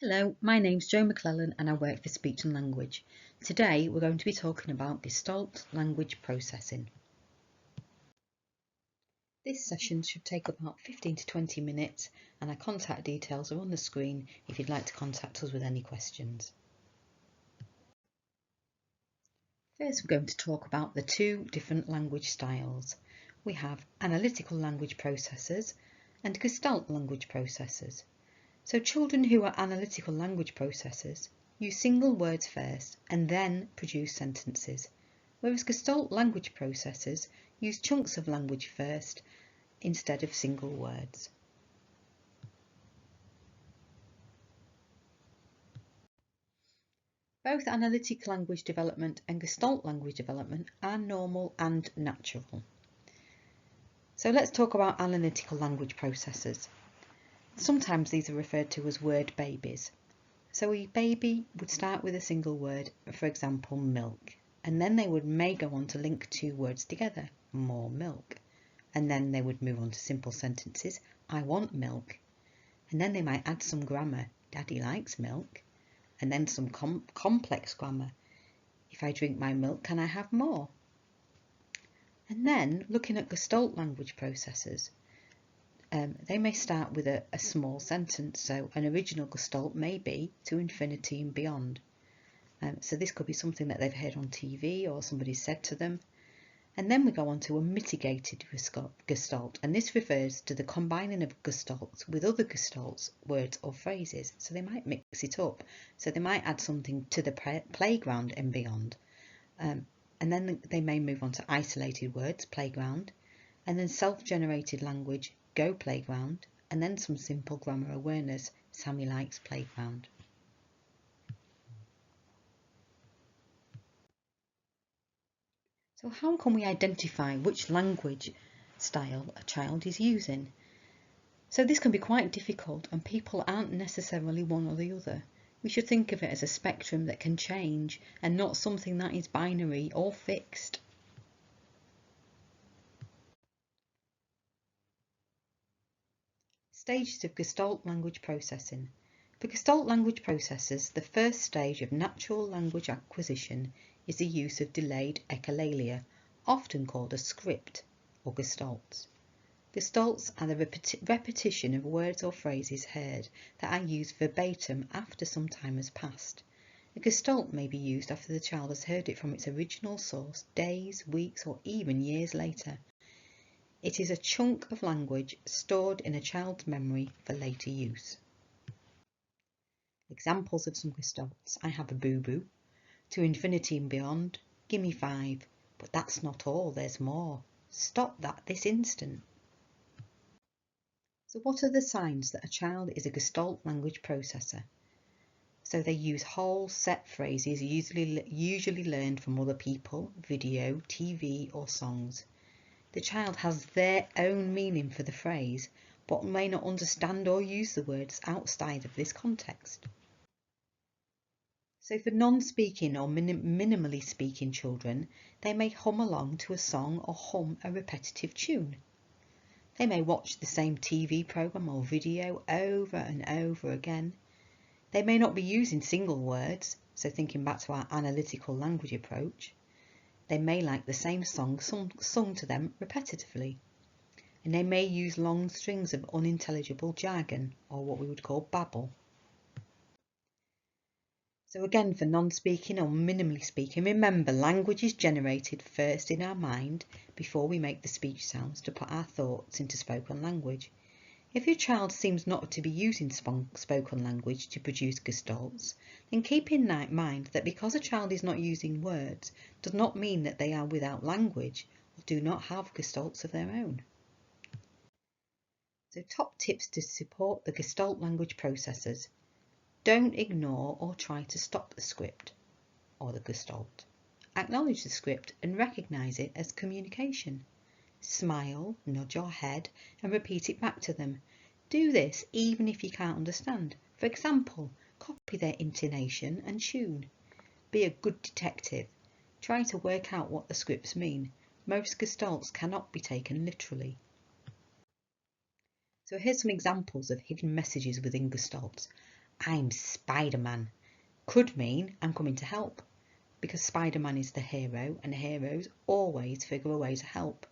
Hello, my name's Jo McClellan and I work for Speech and Language. Today we're going to be talking about Gestalt language processing. This session should take about 15 to 20 minutes and our contact details are on the screen if you'd like to contact us with any questions. First we're going to talk about the two different language styles. We have analytical language processors and Gestalt language processors. So children who are analytical language processors use single words first and then produce sentences, whereas Gestalt language processors use chunks of language first instead of single words. Both analytic language development and Gestalt language development are normal and natural. So let's talk about analytical language processors. Sometimes these are referred to as word babies. So a baby would start with a single word, for example, milk, and then they may go on to link two words together, more milk, and then they would move on to simple sentences, I want milk, and then they might add some grammar, Daddy likes milk, and then some complex grammar, if I drink my milk, can I have more? And then looking at Gestalt language processors, they may start with a small sentence, so an original Gestalt may be to infinity and beyond. So this could be something that they've heard on TV or somebody said to them. And then we go on to a mitigated Gestalt, and this refers to the combining of Gestalts with other Gestalts, words or phrases. So they might mix it up. So they might add something to the playground and beyond. And then they may move on to isolated words, playground, and then self-generated language, go playground, and then some simple grammar awareness, Sammy likes playground. So how can we identify which language style a child is using? So this can be quite difficult and people aren't necessarily one or the other. We should think of it as a spectrum that can change and not something that is binary or fixed. Stages of Gestalt language processing. For Gestalt language processors, the first stage of natural language acquisition is the use of delayed echolalia, often called a script, or gestalts. Gestalts are the repetition of words or phrases heard that are used verbatim after some time has passed. A gestalt may be used after the child has heard it from its original source days, weeks, or even years later. It is a chunk of language stored in a child's memory for later use. Examples of some gestalts: I have a boo-boo, to infinity and beyond, gimme 5, but that's not all, there's more, stop that this instant. So what are the signs that a child is a Gestalt language processor? So they use whole set phrases usually learned from other people, video, TV or songs. The child has their own meaning for the phrase, but may not understand or use the words outside of this context. So for non-speaking or minimally speaking children, they may hum along to a song or hum a repetitive tune. They may watch the same TV programme or video over and over again. They may not be using single words, so thinking back to our analytical language approach. They may like the same song sung to them repetitively. And they may use long strings of unintelligible jargon, or what we would call babble. So again, for non-speaking or minimally speaking, remember language is generated first in our mind before we make the speech sounds to put our thoughts into spoken language. If your child seems not to be using spoken language to produce gestalts, then keep in mind that because a child is not using words does not mean that they are without language or do not have gestalts of their own. So top tips to support the Gestalt language processors. Don't ignore or try to stop the script or the Gestalt. Acknowledge the script and recognise it as communication. Smile, nod your head and repeat it back to them. Do this even if you can't understand. For example, copy their intonation and tune. Be a good detective. Try to work out what the scripts mean. Most Gestalts cannot be taken literally. So here's some examples of hidden messages within Gestalts. I'm Spider-Man could mean I'm coming to help, because Spider-Man is the hero and heroes always figure a way to help.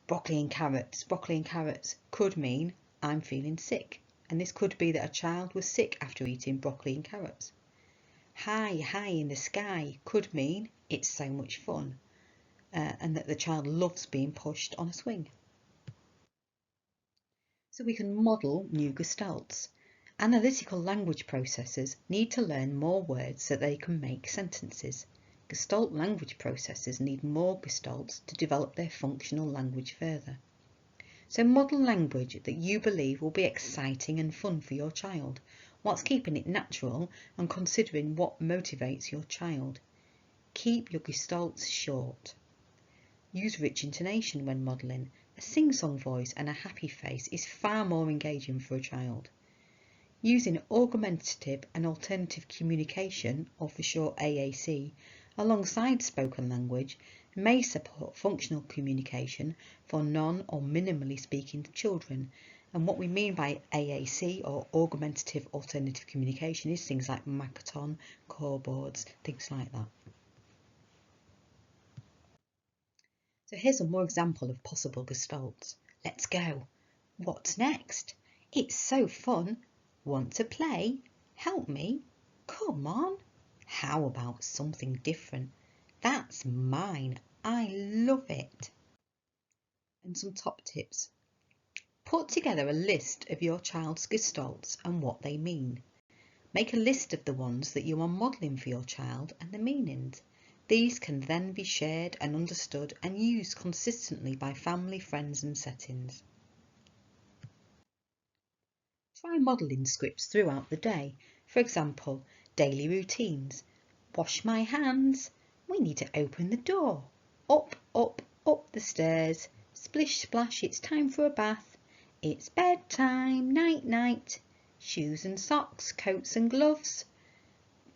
Broccoli and carrots could mean I'm feeling sick, and this could be that a child was sick after eating broccoli and carrots. High in the sky could mean it's so much fun, and that the child loves being pushed on a swing. So we can model new gestalts. Analytical language processors need to learn more words so they can make sentences. Gestalt language processors need more gestalts to develop their functional language further. So model language that you believe will be exciting and fun for your child, whilst keeping it natural and considering what motivates your child. Keep your gestalts short. Use rich intonation when modelling. A sing-song voice and a happy face is far more engaging for a child. Using augmentative and alternative communication, or for short AAC, alongside spoken language may support functional communication for non or minimally speaking children. And what we mean by AAC, or augmentative alternative communication, is things like Makaton, core boards, things like that. So here's a more example of possible gestalts. Let's go. What's next? It's so fun. Want to play? Help me? Come on. How about something different? That's mine. I love it. And some top tips. Put together a list of your child's gestalts and what they mean. Make a list of the ones that you are modelling for your child and the meanings. These can then be shared and understood and used consistently by family, friends and settings. Try modelling scripts throughout the day. For example, daily routines. Wash my hands. We need to open the door. Up the stairs. Splish splash, it's time for a bath. It's bedtime, night. Shoes and socks, coats and gloves.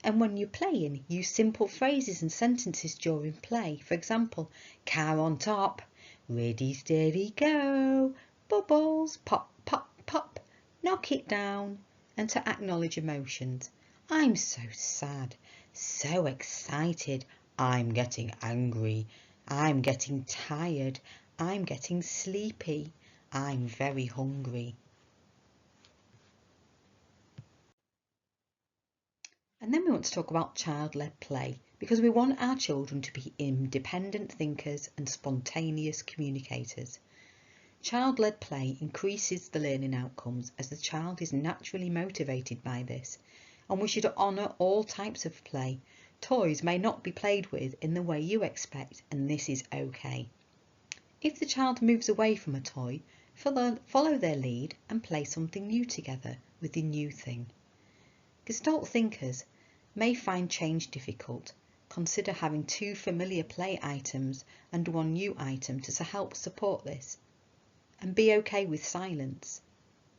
And when you're playing, use simple phrases and sentences during play. For example, car on top, ready, steady, go, bubbles, pop, knock it down, and to acknowledge emotions. I'm so sad, so excited, I'm getting angry, I'm getting tired, I'm getting sleepy, I'm very hungry. And then we want to talk about child-led play, because we want our children to be independent thinkers and spontaneous communicators. Child-led play increases the learning outcomes as the child is naturally motivated by this, and we should honour all types of play. Toys may not be played with in the way you expect, and this is okay. If the child moves away from a toy, follow their lead and play something new together with the new thing. Gestalt thinkers may find change difficult. Consider having 2 familiar play items and 1 new item to help support this. And be okay with silence.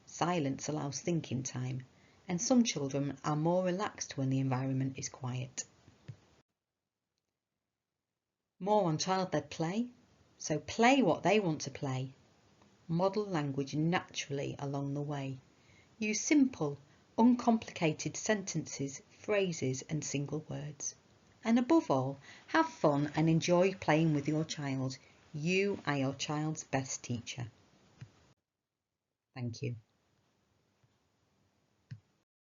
Silence allows thinking time, and some children are more relaxed when the environment is quiet. More on child-led play. So play what they want to play. Model language naturally along the way. Use simple, uncomplicated sentences, phrases and single words. And above all, have fun and enjoy playing with your child. You are your child's best teacher. Thank you.